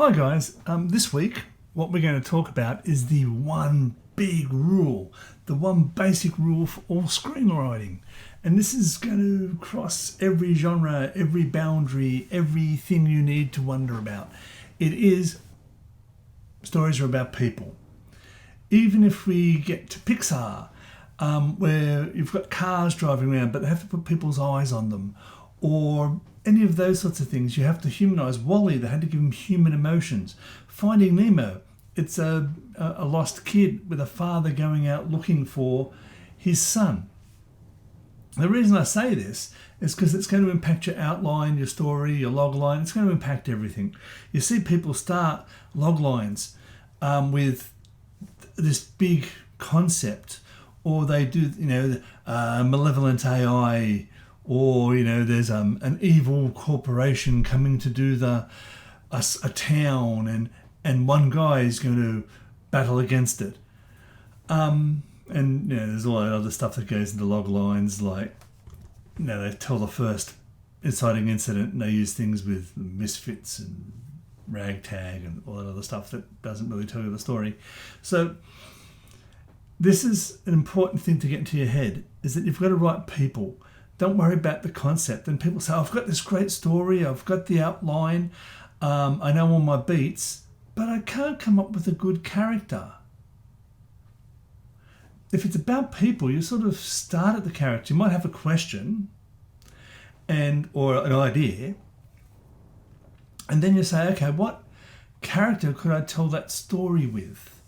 Hi guys, this week what we're going to talk about is the one big rule, the one basic rule for all screenwriting. And this is going to cross every genre, every boundary, everything you need to wonder about. It is stories are about people. Even if we get to Pixar, where you've got cars driving around but they have to put people's eyes on them, or any of those sorts of things, you have to humanise. Wall-E, they had to give him human emotions. Finding Nemo, it's a lost kid with a father going out looking for his son. The reason I say this is because it's going to impact your outline, your story, your log line. It's going to impact everything. You see people start log lines with this big concept, or they do, malevolent AI, or there's an evil corporation coming to do a town, and one guy is going to battle against it. And there's a lot of other stuff that goes into log lines, like they tell the first inciting incident, and they use things with misfits and ragtag and all that other stuff that doesn't really tell you the story. So this is an important thing to get into your head, is that you've got to write people. Don't worry about the concept. And people say, I've got this great story, I've got the outline, I know all my beats, but I can't come up with a good character. If it's about people, you sort of start at the character. You might have a question or an idea, and then you say, okay, what character could I tell that story with?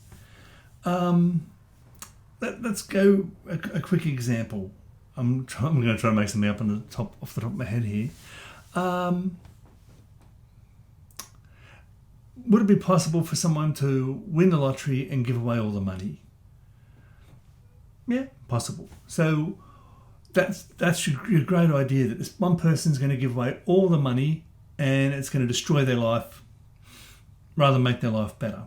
Let's go a quick example. I'm going to try to make something up off the top of my head here. Would it be possible for someone to win the lottery and give away all the money? Yeah, possible. So that's your great idea, that this one person's going to give away all the money and it's going to destroy their life rather than make their life better.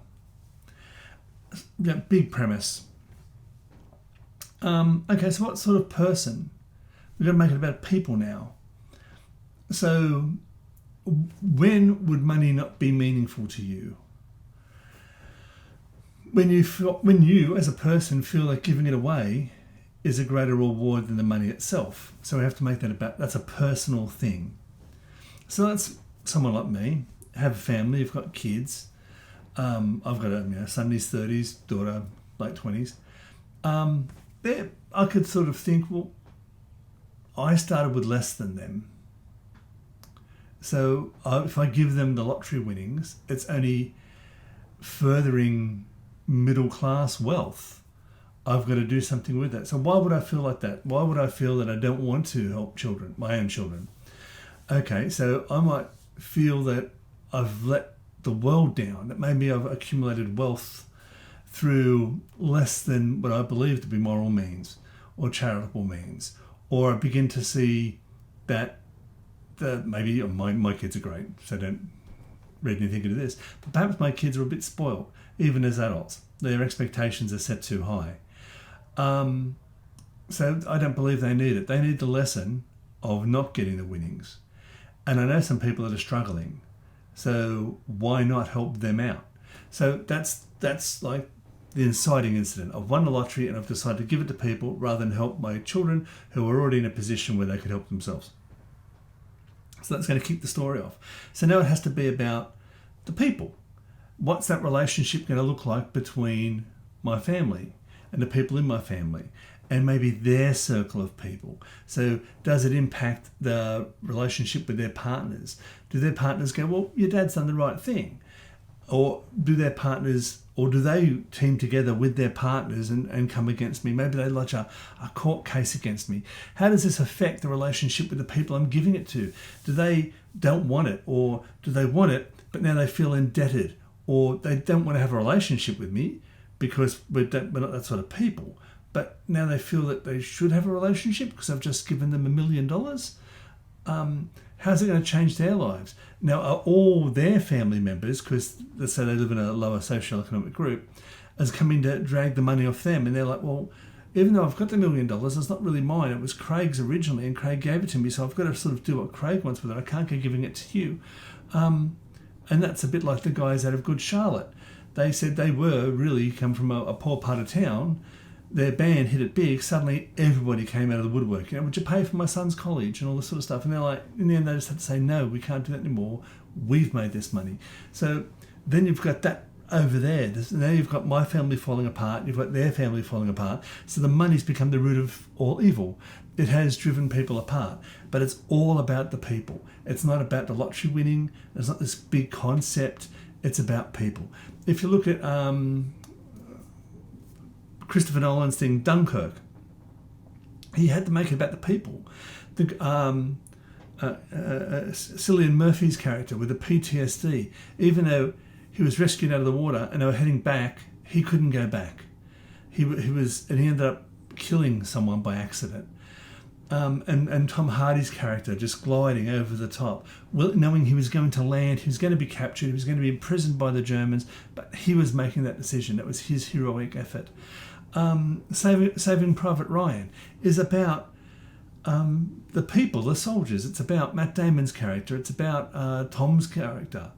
Yeah, big premise. Okay, so what sort of person? We're going to make it about people now. So when would money not be meaningful to you? When you as a person feel like giving it away is a greater reward than the money itself. So we have to make that's a personal thing. So that's someone like me. I have a family, I've got kids. I've got a son in his 30s, daughter late 20s. There, I could sort of think, well, I started with less than them. So if I give them the lottery winnings, it's only furthering middle class wealth. I've got to do something with that. So why would I feel like that? Why would I feel that I don't want to help children, my own children? Okay, so I might feel that I've let the world down, that maybe I've accumulated wealth through less than what I believe to be moral means or charitable means, or I begin to see that maybe my kids are great, so don't read anything into this, but perhaps my kids are a bit spoiled, even as adults. Their expectations are set too high. So I don't believe they need it. They need the lesson of not getting the winnings. And I know some people that are struggling, so why not help them out? So that's like the inciting incident. I've won the lottery and I've decided to give it to people rather than help my children who are already in a position where they could help themselves. So that's going to kick the story off. So now it has to be about the people. What's that relationship going to look like between my family and the people in my family, and maybe their circle of people? So does it impact the relationship with their partners? Do their partners go, well, your dad's done the right thing? Or do they team together with their partners and come against me? Maybe they lodge a court case against me. How does this affect the relationship with the people I'm giving it to? Do they don't want it, or do they want it but now they feel indebted, or they don't want to have a relationship with me because we're not that sort of people, but now they feel that they should have a relationship because I've just given them $1 million? How's it going to change their lives? Now, are all their family members, because let's say they live in a lower socioeconomic group, is coming to drag the money off them? And they're like, well, even though I've got the $1 million, it's not really mine. It was Craig's originally, and Craig gave it to me, so I've got to sort of do what Craig wants with it. I can't go giving it to you. And that's a bit like the guys out of Good Charlotte. They said they were really come from a poor part of town. Their band hit it big. Suddenly, everybody came out of the woodwork. Would you pay for my son's college and all this sort of stuff? And they're like, in the end, they just had to say, no, we can't do that anymore. We've made this money. So then you've got that over there. Now you've got my family falling apart. You've got their family falling apart. So the money's become the root of all evil. It has driven people apart. But it's all about the people. It's not about the lottery winning. It's not this big concept. It's about people. If you look at Christopher Nolan's thing, Dunkirk, he had to make it about the people. Cillian Murphy's character with the PTSD, even though he was rescued out of the water and they were heading back, he couldn't go back. He ended up killing someone by accident. And Tom Hardy's character just gliding over the top, knowing he was going to land, he was going to be captured, he was going to be imprisoned by the Germans, but he was making that decision. That was his heroic effort. Saving Private Ryan is about the people, the soldiers. It's about Matt Damon's character. It's about Tom's character.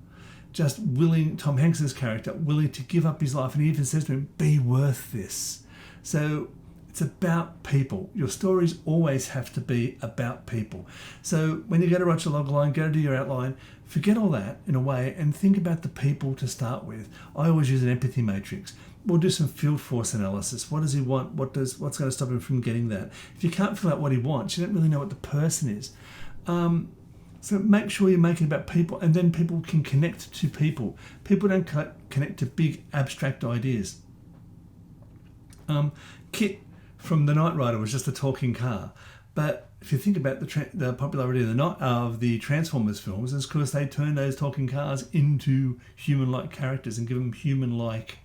Tom Hanks's character, willing to give up his life. And he even says to him, be worth this. So it's about people. Your stories always have to be about people. So when you go to write your log line, go to do your outline, forget all that in a way and think about the people to start with. I always use an empathy matrix. We'll do some field force analysis. What does he want? What's going to stop him from getting that? If you can't fill out what he wants, you don't really know what the person is. So make sure you make it about people, and then people can connect to people. People don't connect to big abstract ideas. Kit from The Knight Rider was just a talking car, but if you think about the popularity of the Transformers films, it's because they turn those talking cars into human-like characters and give them human-like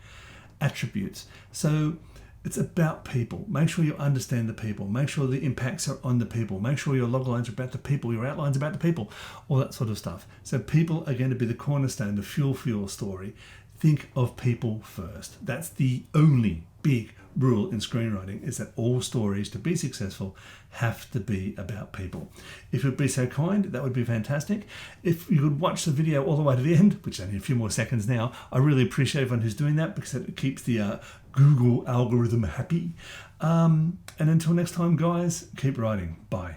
attributes. So it's about people. Make sure you understand the people. Make sure the impacts are on the people. Make sure your log lines are about the people, your outlines about the people, all that sort of stuff. So people are going to be the cornerstone, the fuel for your story. Think of people first. That's the only big rule in screenwriting, is that all stories, to be successful, have to be about people. If you'd be so kind, that would be fantastic. If you could watch the video all the way to the end, which is only a few more seconds now, I really appreciate everyone who's doing that, because it keeps the Google algorithm happy. And until next time, guys, keep writing. Bye.